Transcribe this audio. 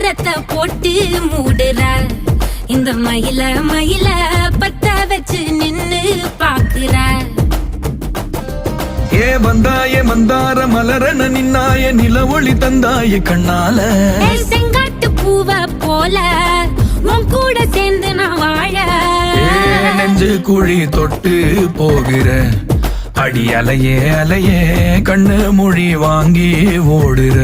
சாரத்தை போட்டு மூடுற இந்த மயில மயில பத்த வச்சு நின்னு பாக்குற ஏ வந்தாய மந்தார மலரன நின்னாய நில ஒளி தந்தாய கண்ணால செங்காட்டு பூவ போல உன் கூட சேர்ந்து நான் வாழ நெஞ்சு குழி தொட்டு போகிற அடி அலையே அலையே கண்ணு மொழி வாங்கி ஓடுற